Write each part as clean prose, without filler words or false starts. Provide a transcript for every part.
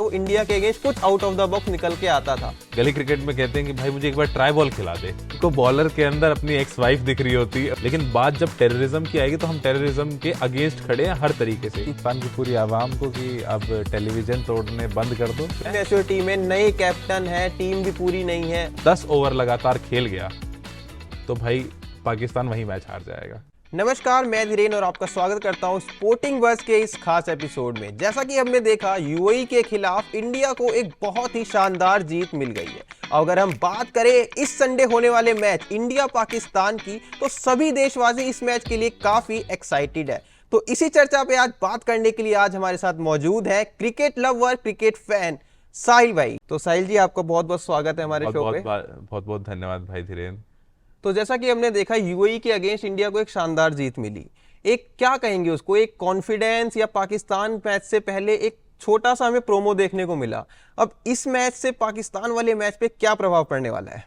वो इंडिया के अगेंस्ट कुछ आउट ऑफ द बॉक्स निकल के आता था। गली क्रिकेट में कहते हैं कि भाई मुझे एक बार ट्राई बॉल खिला दे, तो बॉलर के अंदर अपनी एक्स वाइफ दिख रही होती है। लेकिन बात जब टेररिज्म की आएगी तो हम टेररिज्म के अगेंस्ट खड़े हैं हर तरीके से। पाकिस्तान की पूरी आवाम को कि अब टेलीविजन तोड़ने बंद कर दो। नेशनल टीम में नए कैप्टन है, टीम भी पूरी नहीं है। 10 ओवर लगातार खेल गया तो भाई पाकिस्तान वही मैच हार जाएगा। नमस्कार, मैं धीरेन और आपका स्वागत करता हूं स्पोर्टिंग बज़ के इस खास एपिसोड में। जैसा कि हमने देखा, यूएई के खिलाफ इंडिया को एक बहुत ही शानदार जीत मिल गई है। अगर हम बात करें इस संडे होने वाले मैच इंडिया पाकिस्तान की, तो सभी देशवासी इस मैच के लिए काफी एक्साइटेड है। तो इसी चर्चा पे आज बात करने के लिए आज हमारे साथ मौजूद है क्रिकेट लवर, क्रिकेट फैन साहिल भाई। तो साहिल जी, आपका बहुत बहुत स्वागत है हमारे शो पे। बहुत बहुत धन्यवाद भाई धीरेन। तो जैसा कि हमने देखा, यूएई के अगेंस्ट इंडिया को एक शानदार जीत मिली। एक क्या कहेंगे उसको, एक कॉन्फिडेंस, या पाकिस्तान मैच से पहले एक छोटा सा हमें प्रोमो देखने को मिला। अब इस मैच से पाकिस्तान वाले मैच पे क्या प्रभाव पड़ने वाला है?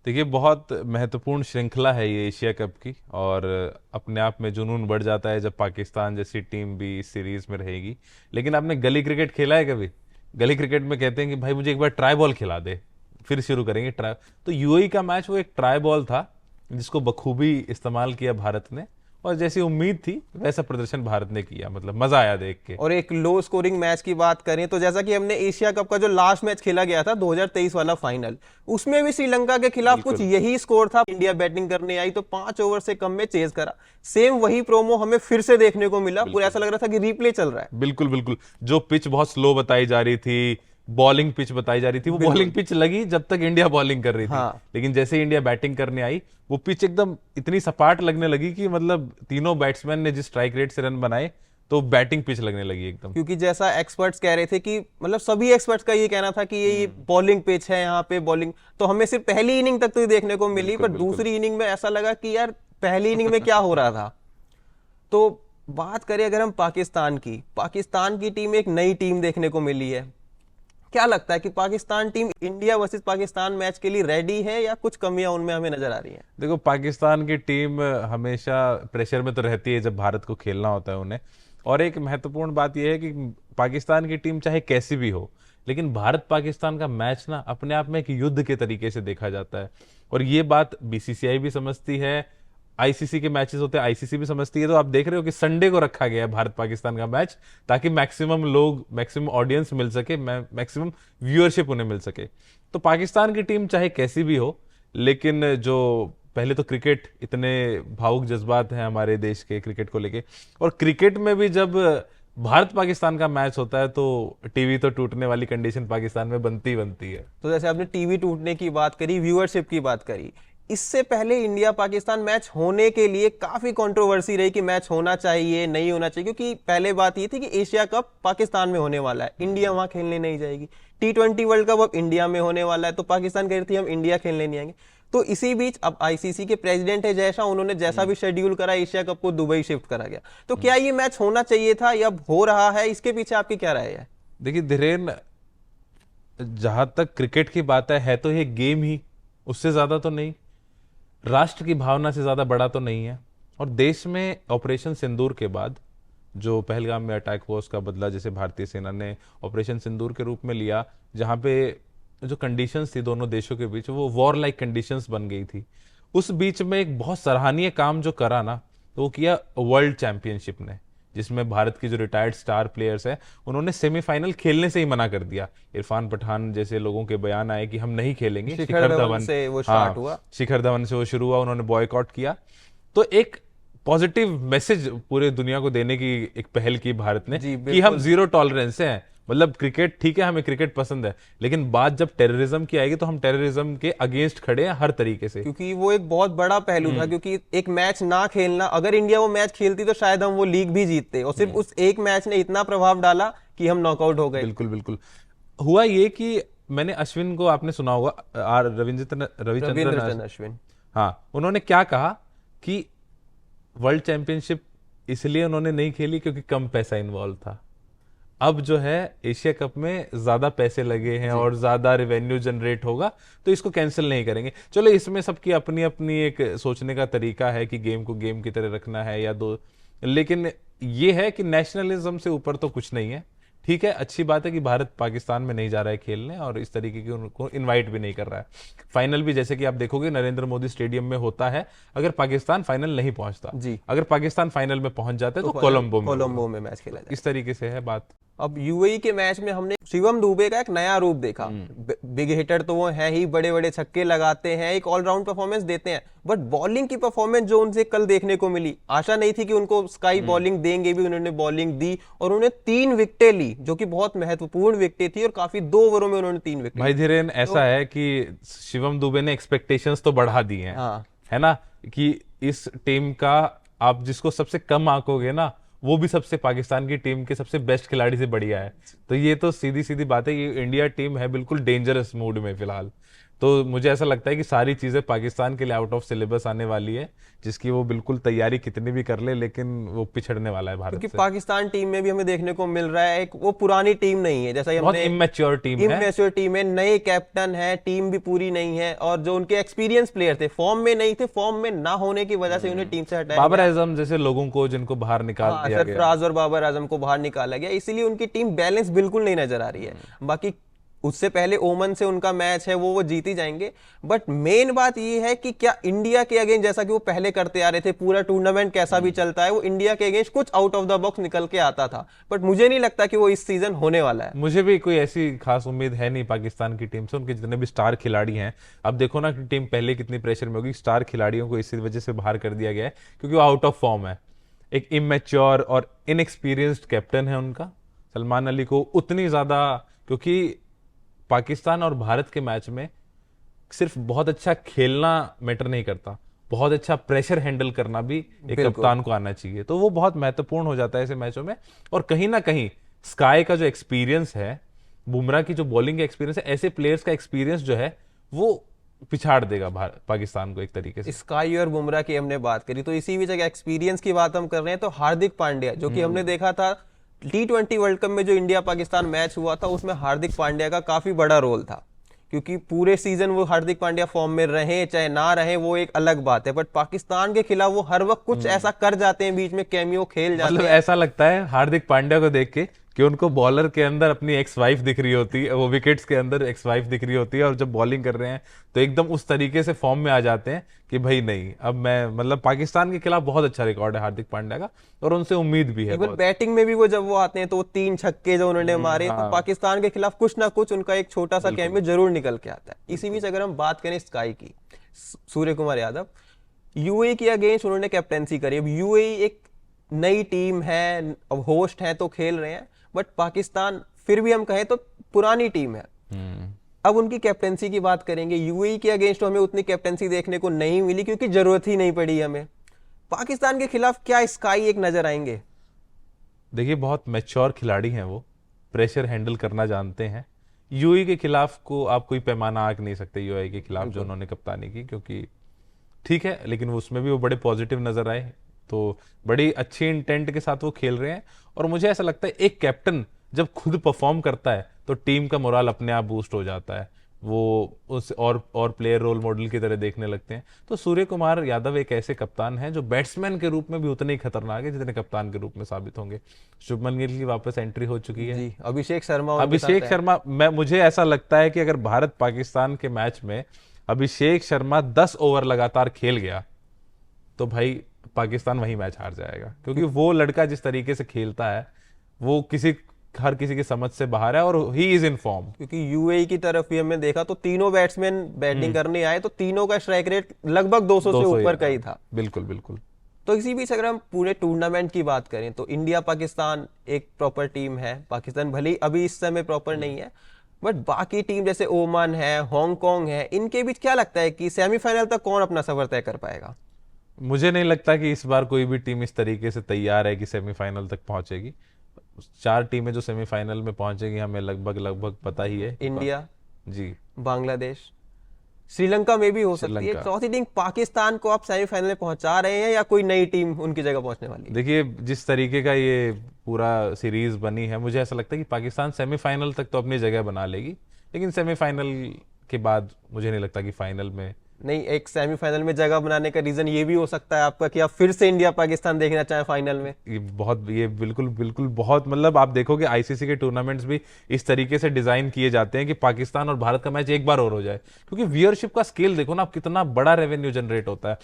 देखिए, बहुत महत्वपूर्ण श्रृंखला है ये एशिया कप की, और अपने आप में जुनून बढ़ जाता है जब पाकिस्तान जैसी टीम भी इस सीरीज में रहेगी। लेकिन आपने गली क्रिकेट खेला है कभी? गली क्रिकेट में कहते हैं कि भाई मुझे एक बार ट्राई बॉल खिला दे, फिर शुरू करेंगे ट्राई। तो यूएई का मैच वो एक ट्राई बॉल था जिसको बखूबी इस्तेमाल किया भारत ने, और जैसी उम्मीद थी वैसा प्रदर्शन भारत ने किया। मतलब मजा आया देख के। और एक लो स्कोरिंग मैच की बात करें तो जैसा कि हमने एशिया कप का जो लास्ट मैच खेला गया था 2023 वाला फाइनल, उसमें भी श्रीलंका के खिलाफ कुछ यही स्कोर था। इंडिया बैटिंग करने आई तो 5 ओवर से कम में चेज करा। सेम वही प्रोमो हमें फिर से देखने को मिला। पूरा ऐसा लग रहा था कि रिप्ले चल रहा है। बिल्कुल बिल्कुल। जो पिच बहुत स्लो बताई जा रही थी, बॉलिंग पिच बताई जा रही थी, वो बॉलिंग पिच लगी जब तक इंडिया बॉलिंग कर रही थी। हाँ। लेकिन जैसे ही इंडिया बैटिंग करने आई, वो पिच एकदम इतनी सपाट लगने लगी कि मतलब तीनों बैट्समैन ने जिस स्ट्राइक रेट से रन बनाए, तो बैटिंग पिच लगने लगी एकदम। क्योंकि जैसा एक्सपर्ट्स कह रहे थे कि मतलब सभी एक्सपर्ट्स का ये कहना था कि ये बॉलिंग पिच है, यहाँ पे बॉलिंग तो हमें सिर्फ पहली इनिंग तक तो देखने को मिली, पर दूसरी इनिंग में ऐसा लगा कि यार पहली इनिंग में क्या हो रहा था। तो बात करें अगर हम पाकिस्तान की टीम एक नई टीम देखने को मिली है। क्या लगता है कि Pakistan team India versus Pakistan match के लिए रेडी है, या कुछ कमियां उनमें हमें नजर आ रही हैं? देखो, पाकिस्तान की टीम हमेशा प्रेशर में तो रहती है जब भारत को खेलना होता है उन्हें। और एक महत्वपूर्ण बात यह है कि पाकिस्तान की टीम चाहे कैसी भी हो, लेकिन भारत पाकिस्तान का मैच ना अपने आप में एक युद्ध के तरीके से देखा जाता है। और ये बात बीसीसीआई भी समझती है, आईसीसी के मैचेस होते हैं आईसीसी भी समझती है। तो आप देख रहे हो कि संडे को रखा गया है भारत पाकिस्तान का मैच, ताकि मैक्सिमम लोग, मैक्सिमम ऑडियंस मिल सके, मैक्सिमम व्यूअरशिप उन्हें मिल सके। तो पाकिस्तान की टीम चाहे कैसी भी हो, लेकिन जो पहले तो क्रिकेट, इतने भावुक जज्बात हैं हमारे देश के क्रिकेट को लेके, और क्रिकेट में भी जब भारत पाकिस्तान का मैच होता है तो टीवी तो टूटने वाली कंडीशन पाकिस्तान में बनती है। तो जैसे आपने टीवी टूटने की बात करी, व्यूअरशिप की बात करी, इससे पहले इंडिया पाकिस्तान मैच होने के लिए काफी कंट्रोवर्सी रही कि मैच होना चाहिए नहीं होना चाहिए। क्योंकि पहले बात ये थी कि एशिया कप पाकिस्तान में होने वाला है, इंडिया वहां खेलने नहीं जाएगी। T20 वर्ल्ड कप अब इंडिया में होने वाला है, तो पाकिस्तान कह रही थी हम इंडिया खेलने नहीं आएंगे। तो इसी बीच अब आईसीसी के प्रेसिडेंट है जैसा, उन्होंने जैसा भी शेड्यूल करा, एशिया कप को दुबई शिफ्ट करा गया। तो क्या ये मैच होना चाहिए था या हो रहा है? इसके पीछे आपकी क्या राय है? देखिए धीरेन, जहां तक क्रिकेट की बात है तो ये गेम ही, उससे ज्यादा तो नहीं, राष्ट्र की भावना से ज्यादा बड़ा तो नहीं है। और देश में ऑपरेशन सिंदूर के बाद जो पहलगाम में अटैक हुआ, उसका बदला जैसे भारतीय सेना ने ऑपरेशन सिंदूर के रूप में लिया, जहां पे जो कंडीशंस थी दोनों देशों के बीच, वो वॉर लाइक कंडीशंस बन गई थी। उस बीच में एक बहुत सराहनीय काम जो करा ना, तो वो किया वर्ल्ड चैंपियनशिप ने, जिसमें भारत की जो रिटायर्ड स्टार प्लेयर्स हैं, उन्होंने सेमीफाइनल खेलने से ही मना कर दिया। इरफान पठान जैसे लोगों के बयान आए कि हम नहीं खेलेंगे। शिखर धवन से वो स्टार्ट हुआ। शिखर धवन से वो शुरू हुआ, उन्होंने बॉयकॉट किया। तो एक पॉजिटिव मैसेज पूरे दुनिया को देने की एक पहल की भारत ने कि हम जीरो टॉलरेंस हैं। मतलब क्रिकेट ठीक है, हमें क्रिकेट पसंद है, लेकिन बात जब टेररिज्म की आएगी तो हम टेररिज्म के अगेंस्ट खड़े हैं हर तरीके से। क्योंकि वो एक बहुत बड़ा पहलू था, क्योंकि एक मैच ना खेलना, अगर इंडिया वो मैच खेलती तो शायद हम वो लीग भी जीतते, और सिर्फ उस एक मैच ने इतना प्रभाव डाला कि हम नॉकआउट हो गए। बिल्कुल बिल्कुल। हुआ ये कि मैंने अश्विन को, आपने सुना होगा, रविचंद्रन अश्विन, हाँ, उन्होंने क्या कहा कि वर्ल्ड चैंपियनशिप इसलिए उन्होंने नहीं खेली क्योंकि कम पैसा इन्वॉल्व था। अब जो है एशिया कप में ज्यादा पैसे लगे हैं और ज्यादा रेवेन्यू जनरेट होगा, तो इसको कैंसिल नहीं करेंगे। चलो, इसमें सबकी अपनी अपनी एक सोचने का तरीका है कि गेम को गेम की तरह रखना है या दो, लेकिन ये है कि नेशनलिज्म से ऊपर तो कुछ नहीं है। ठीक है, अच्छी बात है कि भारत पाकिस्तान में नहीं जा रहा है खेलने और इस तरीके की उनको इनवाइट भी नहीं कर रहा है। फाइनल भी जैसे कि आप देखोगे नरेंद्र मोदी स्टेडियम में होता है, अगर पाकिस्तान फाइनल नहीं पहुंचता, जी। अगर पाकिस्तान फाइनल में पहुंच जाता है तो कोलंबो में मैच खेला जाए। इस तरीके से है बात। अब यूएई के मैच में हमने शिवम दुबे का एक नया रूप देखा। बिग हिटर तो वो है ही, बड़े बड़े छक्के लगाते हैं, एक ऑलराउंड परफॉर्मेंस देते हैं, बट बॉलिंग की परफॉर्मेंस जो उनसे कल देखने को मिली, आशा नहीं थी कि उनको स्काई बॉलिंग देंगे भी, उन्होंने बॉलिंग दी और उन्होंने 3 विकेटें ली जो कि बहुत महत्वपूर्ण विकेटें थी और काफी 2 ओवरों में उन्होंने 3 विकेट। भाई धीरेन, ऐसा है कि शिवम दुबे ने एक्सपेक्टेशंस तो बढ़ा दी हैं, हाँ। है ना, कि इस टीम का आप जिसको सबसे कम आंकोगे ना, वो भी सबसे पाकिस्तान की टीम के सबसे बेस्ट खिलाड़ी से बढ़िया है। तो ये तो सीधी सीधी बात है, ये इंडिया टीम है बिल्कुल डेंजरस मूड में फिलहाल। तो मुझे ऐसा लगता है कि सारी चीजें पाकिस्तान के लिए आउट ऑफ सिलेबस आने वाली है, जिसकी वो बिल्कुल तैयारी कितनी भी कर ले, लेकिन वो पिछड़ने वाला है भारत क्योंकि से। पाकिस्तान टीम में भी हमें देखने को मिल रहा है एक वो पुरानी टीम नहीं है, जैसा बहुत हमने इमेच्योर टीम है, इमेच्योर टीम है, नए कैप्टन है, टीम भी पूरी नहीं है और जो उनके एक्सपीरियंस प्लेयर थे फॉर्म में नहीं थे, फॉर्म में ना होने की वजह से उन्हें टीम से हटाया बाबर गया। आजम जैसे लोगों को जिनको बाहर निकाल दिया गया, सरफराज और बाबर आजम को बाहर निकाला गया, इसीलिए उनकी टीम बैलेंस बिल्कुल नहीं नजर आ रही है। बाकी उससे पहले ओमन से उनका मैच है, वो जीत ही जाएंगे, बट मेन बात ये है कि क्या इंडिया के अगेंस्ट, जैसा कि वो पहले करते आ रहे थे, पूरा टूर्नामेंट कैसा भी चलता है वो इंडिया के अगेंस्ट कुछ आउट ऑफ द बॉक्स निकल के आता था, बट मुझे नहीं लगता कि वो इस सीजन होने वाला है। मुझे भी कोई ऐसी खास उम्मीद है नहीं पाकिस्तान की टीम से। उनके जितने भी स्टार खिलाड़ी हैं, अब देखो ना कि टीम पहले कितनी प्रेशर में होगी, स्टार खिलाड़ियों को इसी वजह से बाहर कर दिया गया है क्योंकि वो आउट ऑफ फॉर्म है। एक इमेच्योर और इनएक्सपीरियंस्ड कैप्टन है उनका, सलमान अली को उतनी ज्यादा, क्योंकि पाकिस्तान और भारत के मैच में सिर्फ बहुत अच्छा खेलना मैटर नहीं करता, बहुत अच्छा प्रेशर हैंडल करना भी एक कप्तान को आना चाहिए। तो वो बहुत महत्वपूर्ण हो जाता है ऐसे मैचों में। और कहीं ना कहीं स्काई का जो एक्सपीरियंस है, बुमराह की जो बॉलिंग का एक्सपीरियंस है, ऐसे प्लेयर्स का एक्सपीरियंस जो है वो पिछाड़ देगा पाकिस्तान को एक तरीके से। स्काई और बुमराह की हमने बात करी, तो इसी बीच एक्सपीरियंस की बात हम कर रहे हैं, तो हार्दिक पांड्या जो कि हमने देखा था T20 वर्ल्ड कप में जो इंडिया पाकिस्तान मैच हुआ था, उसमें हार्दिक पांड्या का काफी बड़ा रोल था, क्योंकि पूरे सीजन वो हार्दिक पांड्या फॉर्म में रहे चाहे ना रहे वो एक अलग बात है, बट पाकिस्तान के खिलाफ वो हर वक्त कुछ ऐसा कर जाते हैं, बीच में कैमियो खेल जाते मतलब हैं। ऐसा लगता है हार्दिक पांड्या को देख के कि उनको बॉलर के अंदर अपनी एक्स वाइफ दिख रही होती है, वो विकेट्स के अंदर एक्स वाइफ दिख रही होती है, और जब बॉलिंग कर रहे हैं तो एकदम उस तरीके से फॉर्म में आ जाते हैं कि भाई नहीं, अब मैं, मतलब पाकिस्तान के खिलाफ बहुत अच्छा रिकॉर्ड है हार्दिक पांड्या का और उनसे उम्मीद भी है बहुत। बैटिंग में भी वो जब वो आते हैं तो वो 3 छक्के जो उन्होंने मारे, तो पाकिस्तान के खिलाफ कुछ ना कुछ उनका एक छोटा सा कैमियो जरूर निकल के आता है। इसी बीच अगर हम बात करें स्काई की, सूर्य कुमार यादव, यूएई की अगेंस्ट उन्होंने कैप्टेंसी करी। अब यूएई एक नई टीम है, अब होस्ट है तो खेल रहे हैं, बट पाकिस्तान फिर भी हम कहें तो पुरानी टीम है। अब उनकी कैप्टेंसी की बात करेंगे, यूएई के अगेंस्ट हमें उतनी कैप्टेंसी देखने को नहीं मिली क्योंकि जरूरत ही नहीं पड़ी हमें। पाकिस्तान के खिलाफ क्या स्काई एक नजर आएंगे? देखिए, बहुत मैच्योर खिलाड़ी हैं वो, प्रेशर हैंडल करना जानते हैं। यूएई के खिलाफ को आप कोई पैमाना आंक नहीं सकते यूएई के खिलाफ जो उन्होंने कप्तानी की, क्योंकि ठीक है, लेकिन उसमें भी वो बड़े पॉजिटिव नजर आए, तो बड़ी अच्छी इंटेंट के साथ वो खेल रहे हैं। और मुझे ऐसा लगता है एक कैप्टन जब खुद परफॉर्म करता है तो टीम का मोराल अपने आप बूस्ट हो जाता है, वो उस और प्लेयर रोल मॉडल की तरह देखने लगते हैं। तो सूर्य कुमार यादव एक ऐसे कप्तान हैं जो बैट्समैन के रूप में भी उतने ही खतरनाक है जितने कप्तान के रूप में साबित होंगे। शुभमन गिल की वापस एंट्री हो चुकी है जी, अभिषेक शर्मा मुझे ऐसा लगता है कि अगर भारत पाकिस्तान के मैच में अभिषेक शर्मा 10 ओवर लगातार खेल गया तो भाई पाकिस्तान वही मैच हार जाएगा, क्योंकि वो लड़का जिस तरीके से खेलता है वो हर किसी की समझ से बाहर है और ही इज इन फॉर्म। क्योंकि यूएई की तरफ भी हमने देखा तो तीनों बैट्समैन बैटिंग करने आए तो तीनों का स्ट्राइक रेट लगभग 200 से ऊपर का ही था। बिल्कुल बिल्कुल। तो इसी बीच अगर हम पूरे टूर्नामेंट की बात करें तो इंडिया पाकिस्तान एक प्रॉपर टीम है। पाकिस्तान भले ही अभी इस समय प्रॉपर नहीं है, बट बाकी टीम जैसे ओमान है, हांगकांग है, इनके बीच क्या लगता है कि सेमीफाइनल तक कौन अपना सफर तय कर पाएगा? मुझे नहीं लगता कि इस बार कोई भी टीम इस तरीके से तैयार है कि सेमीफाइनल तक पहुंचेगी। 4 टीमें जो सेमीफाइनल में पहुंचेगी हमें लगभग पता ही है। इंडिया, जी, बांग्लादेश, श्रीलंका में भी हो सकती है। चौथी टीम पाकिस्तान को आप सेमीफाइनल में पहुंचा रहे हैं या कोई नई टीम उनकी जगह पहुंचने वाली है? देखिए, जिस तरीके का ये पूरा सीरीज बनी है, मुझे ऐसा लगता है कि पाकिस्तान सेमीफाइनल तक तो अपनी जगह बना लेगी, लेकिन सेमीफाइनल के बाद मुझे नहीं लगता कि फाइनल में नहीं, एक सेमीफाइनल में जगह बनाने का रीजन ये भी हो सकता है आपका कि आप फिर से इंडिया पाकिस्तान देखना चाहें फाइनल में। ये बिल्कुल बिल्कुल बहुत, मतलब आप देखोगे आईसीसी के टूर्नामेंट्स भी इस तरीके से डिजाइन किए जाते हैं कि पाकिस्तान और भारत का मैच एक बार और हो जाए, क्योंकि व्यूअरशिप का स्केल देखो ना, आप कितना बड़ा रेवेन्यू जनरेट होता है।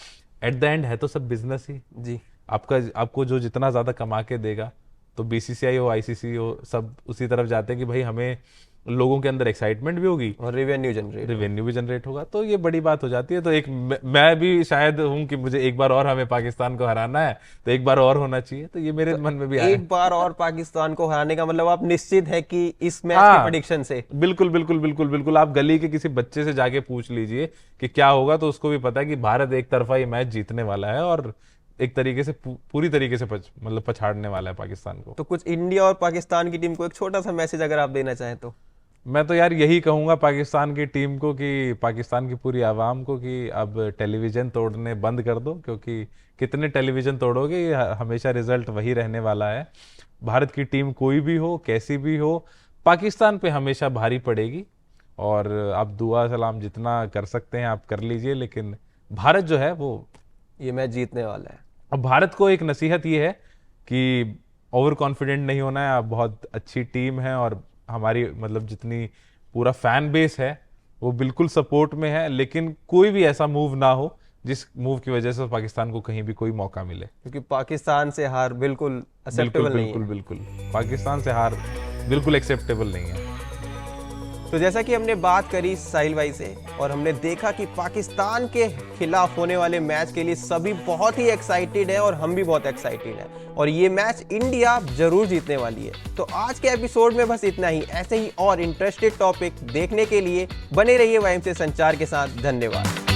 एट द एंड है तो सब बिजनेस ही जी। आपको जो जितना ज्यादा कमा के देगा, तो बीसीसीआई हो आईसीसी हो सब उसी तरफ जाते हैं कि भाई हमें लोगों के अंदर एक्साइटमेंट भी होगी और रेवेन्यू भी जनरेट होगा, तो ये बड़ी बात हो जाती है। तो एक मैं भी शायद हूं कि मुझे एक बार और हमें पाकिस्तान को हराना है, तो एक बार और होना चाहिए, तो ये मेरे मन में भी आया। एक बार और पाकिस्तान को हराने का मतलब आप निश्चित है कि इस मैच हाँ, के प्रेडिक्शन से? बिल्कुल बिल्कुल बिल्कुल बिल्कुल। आप गली के किसी बच्चे से जाके पूछ लीजिए कि क्या होगा, तो उसको भी पता है कि भारत एक तरफा ये मैच जीतने वाला है और एक तरीके से पूरी तरीके से मतलब पछाड़ने वाला है पाकिस्तान को। तो कुछ इंडिया और पाकिस्तान की टीम को एक छोटा सा मैसेज अगर आप देना चाहें तो? मैं तो यार यही कहूंगा पाकिस्तान की टीम को, कि पाकिस्तान की पूरी आवाम को, कि अब टेलीविजन तोड़ने बंद कर दो, क्योंकि कितने टेलीविजन तोड़ोगे, ये हमेशा रिजल्ट वही रहने वाला है। भारत की टीम कोई भी हो, कैसी भी हो, पाकिस्तान पे हमेशा भारी पड़ेगी। और आप दुआ सलाम जितना कर सकते हैं आप कर लीजिए, लेकिन भारत जो है वो ये मैच जीतने वाला है। अब भारत को एक नसीहत ये है कि ओवर कॉन्फिडेंट नहीं होना है। आप बहुत अच्छी टीम है और हमारी मतलब जितनी पूरा फैन बेस है वो बिल्कुल सपोर्ट में है, लेकिन कोई भी ऐसा मूव ना हो जिस मूव की वजह से पाकिस्तान को कहीं भी कोई मौका मिले, क्योंकि पाकिस्तान से हार बिल्कुल एक्सेप्टेबल नहीं है। बिल्कुल पाकिस्तान से हार बिल्कुल एक्सेप्टेबल नहीं है। तो जैसा कि हमने बात करी साहिल भाई से और हमने देखा कि पाकिस्तान के खिलाफ होने वाले मैच के लिए सभी बहुत ही एक्साइटेड है और हम भी बहुत एक्साइटेड हैं, और ये मैच इंडिया जरूर जीतने वाली है। तो आज के एपिसोड में बस इतना ही। ऐसे ही और इंटरेस्टेड टॉपिक देखने के लिए बने रहिए वाईएमसीए संचार के साथ। धन्यवाद।